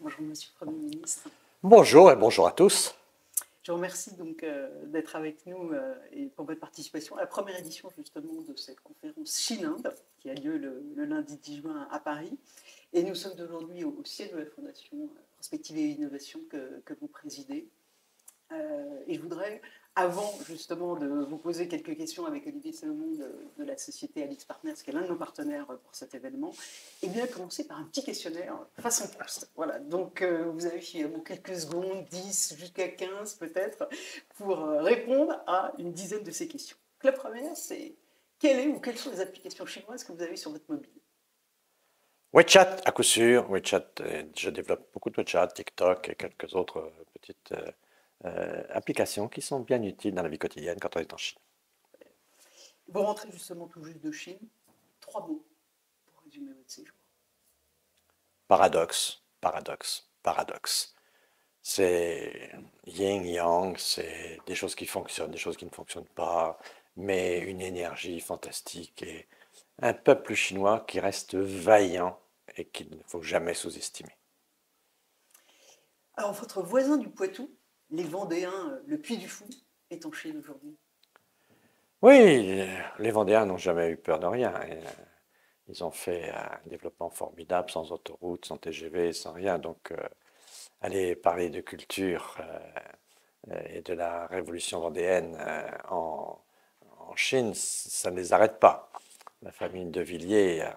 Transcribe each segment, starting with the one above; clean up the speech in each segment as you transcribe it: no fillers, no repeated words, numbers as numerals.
Bonjour Monsieur le Premier ministre. Bonjour et bonjour à tous. Je vous remercie donc d'être avec nous et pour votre participation à la première édition justement de cette conférence Chine-Inde qui a lieu le lundi 10 juin à Paris. Et nous sommes aujourd'hui au siège de la Fondation Prospective et Innovation que vous présidez. Et je voudrais, avant justement de vous poser quelques questions avec Olivier Salomon de la société Alix Partners, qui est l'un de nos partenaires pour cet événement, et bien commencer par un petit questionnaire façon poste. Voilà, donc vous avez quelques secondes, 10 jusqu'à 15 peut-être, pour répondre à une dizaine de ces questions. La première, c'est quelle est ou quelles sont les applications chinoises que vous avez sur votre mobile? WeChat, à coup sûr. WeChat, je développe beaucoup de WeChat, TikTok et quelques autres petites applications qui sont bien utiles dans la vie quotidienne quand on est en Chine. Vous rentrez justement tout juste de Chine. 3 mots pour résumer votre séjour. Paradoxe, paradoxe, paradoxe. C'est yin-yang, c'est des choses qui fonctionnent, des choses qui ne fonctionnent pas, mais une énergie fantastique et un peuple chinois qui reste vaillant et qu'il ne faut jamais sous-estimer. Alors, votre voisin du Poitou, les Vendéens, le Puy du Fou, est en Chine aujourd'hui. Oui, les Vendéens n'ont jamais eu peur de rien. Ils ont fait un développement formidable, sans autoroute, sans TGV, sans rien. Donc, aller parler de culture et de la révolution vendéenne en Chine, ça ne les arrête pas. La famille de Villiers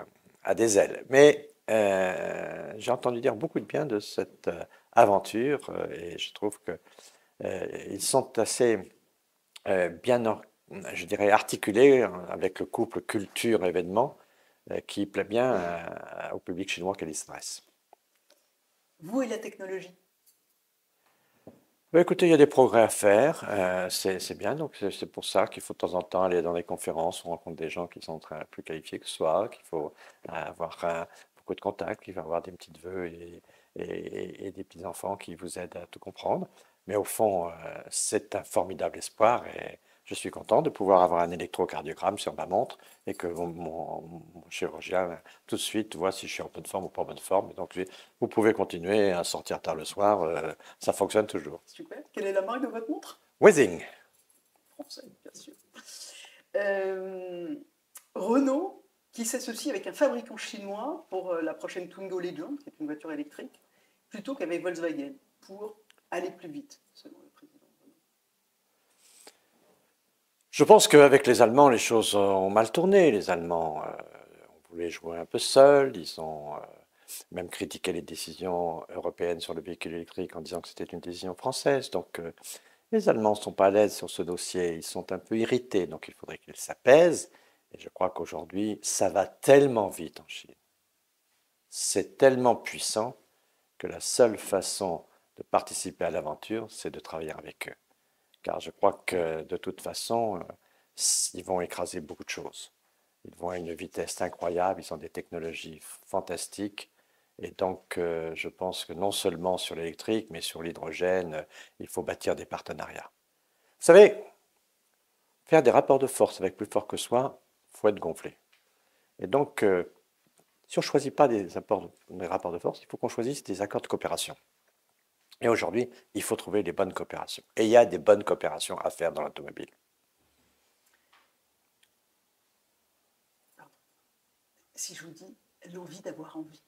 a des ailes. Mais j'ai entendu dire beaucoup de bien de cette aventure et je trouve qu'ils sont assez bien, je dirais, articulés avec le couple culture-événement qui plaît bien au public chinois qui s'adresse. Vous et la technologie. Ben, écoutez, il y a des progrès à faire, c'est bien, donc c'est pour ça qu'il faut de temps en temps aller dans des conférences, on rencontre des gens qui sont plus qualifiés que soi, qu'il faut avoir beaucoup de contacts, qu'il faut avoir des petites vœux et des petits-enfants qui vous aident à tout comprendre. Mais au fond, c'est un formidable espoir et je suis content de pouvoir avoir un électrocardiogramme sur ma montre et que mon chirurgien tout de suite voit si je suis en bonne forme ou pas en bonne forme. Donc vous pouvez continuer à sortir tard le soir, ça fonctionne toujours. Super. Quelle est la marque de votre montre? Withing. Français, bien sûr. Renault, qui s'associe avec un fabricant chinois pour la prochaine Twingo Legend, qui est une voiture électrique, plutôt qu'avec Volkswagen, pour aller plus vite, selon le président Renault. Je pense qu'avec les Allemands, les choses ont mal tourné. Les Allemands ont voulu jouer un peu seuls. Ils ont même critiqué les décisions européennes sur le véhicule électrique en disant que c'était une décision française. Donc les Allemands ne sont pas à l'aise sur ce dossier. Ils sont un peu irrités. Donc il faudrait qu'ils s'apaisent. Et je crois qu'aujourd'hui, ça va tellement vite en Chine. C'est tellement puissant que la seule façon de participer à l'aventure, c'est de travailler avec eux. Car je crois que de toute façon, ils vont écraser beaucoup de choses. Ils vont à une vitesse incroyable, ils ont des technologies fantastiques. Et donc, je pense que non seulement sur l'électrique, mais sur l'hydrogène, il faut bâtir des partenariats. Vous savez, faire des rapports de force avec plus fort que soi, il faut être gonflé. Et donc, si on ne choisit pas des rapports de force, il faut qu'on choisisse des accords de coopération. Et aujourd'hui, il faut trouver les bonnes coopérations. Et il y a des bonnes coopérations à faire dans l'automobile. Si je vous dis l'envie d'avoir envie.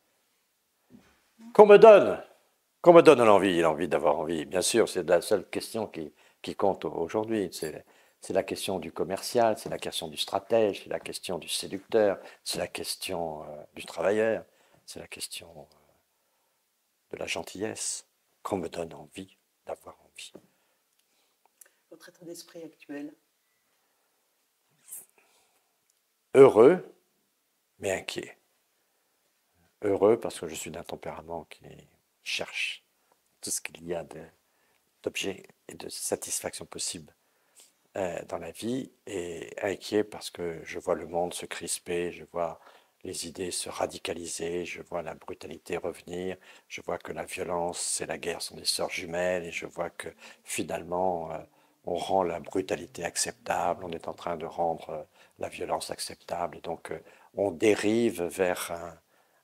Qu'on me donne l'envie d'avoir envie. Bien sûr, c'est la seule question qui compte aujourd'hui. C'est la question du commercial, c'est la question du stratège, c'est la question du séducteur, c'est la question du travailleur, c'est la question de la gentillesse. Qu'on me donne envie d'avoir envie. Votre état d'esprit actuel? Heureux, mais inquiet. Heureux parce que je suis d'un tempérament qui cherche tout ce qu'il y a d'objets et de satisfaction possible dans la vie, et inquiet parce que je vois le monde se crisper, je vois les idées se radicaliser, je vois la brutalité revenir, je vois que la violence et la guerre sont des sœurs jumelles, et je vois que finalement on rend la brutalité acceptable, on est en train de rendre la violence acceptable, et donc on dérive vers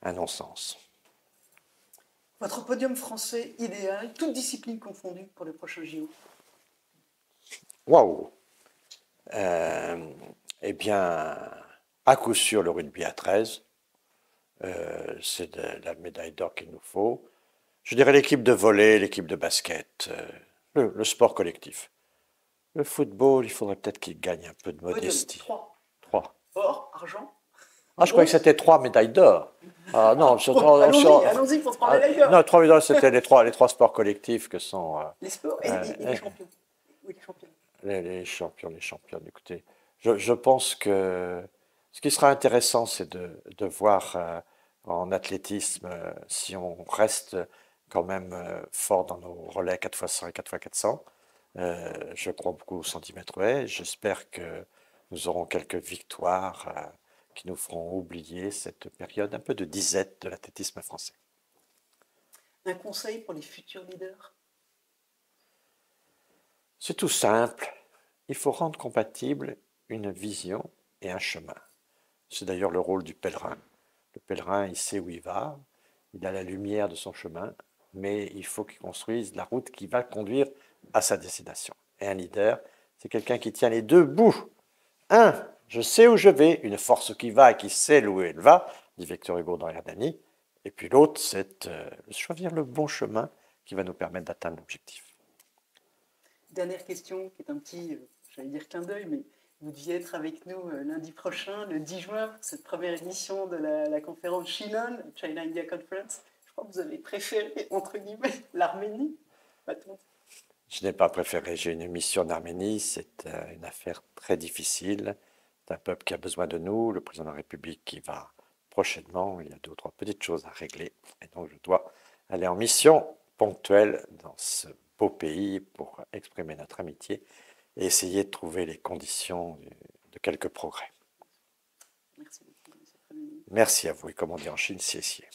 un non-sens. Votre podium français idéal, toutes disciplines confondues pour les prochains JO? Waouh! Eh bien, à coup sûr, le rugby à 13. C'est la médaille d'or qu'il nous faut. Je dirais l'équipe de volley, l'équipe de basket, le sport collectif. Le football, il faudrait peut-être qu'il gagne un peu de Podium, modestie. 3. 3. Or, argent, Ah, je croyais que c'était 3 médailles d'or. Ah non, allons-y pour 3 médailles d'or. non, 3 médailles d'or, c'était les trois sports collectifs que sont Les sports et les champions. Oui, les champions. les champions, les championnes. Écoutez, je pense que ce qui sera intéressant, c'est de voir en athlétisme si on reste quand même fort dans nos relais 4x100 et 4x400. Je crois beaucoup au 110 mètres haies. J'espère que nous aurons quelques victoires qui nous feront oublier cette période un peu de disette de l'athlétisme français. Un conseil pour les futurs leaders? C'est tout simple. Il faut rendre compatible une vision et un chemin. C'est d'ailleurs le rôle du pèlerin. Le pèlerin, il sait où il va, il a la lumière de son chemin, mais il faut qu'il construise la route qui va conduire à sa destination. Et un leader, c'est quelqu'un qui tient les deux bouts. Un, je sais où je vais, une force qui va et qui sait où elle va, dit Victor Hugo dans Hernani. Et puis l'autre, c'est choisir le bon chemin qui va nous permettre d'atteindre l'objectif. Dernière question, qui est un petit, j'allais dire clin d'œil, mais vous deviez être avec nous lundi prochain, le 10 juin, pour cette première édition de la conférence Shinon, China India Conference. Je crois que vous avez préféré, entre guillemets, l'Arménie. Je n'ai pas préféré, j'ai une mission en Arménie, c'est une affaire très difficile. C'est un peuple qui a besoin de nous, le président de la République qui va prochainement, il y a 2 ou 3 petites choses à régler, et donc je dois aller en mission ponctuelle dans ce beau pays pour exprimer notre amitié et essayer de trouver les conditions de quelques progrès. Merci beaucoup, M. le Premier ministre. Merci à vous, et comme on dit en Chine, siessier.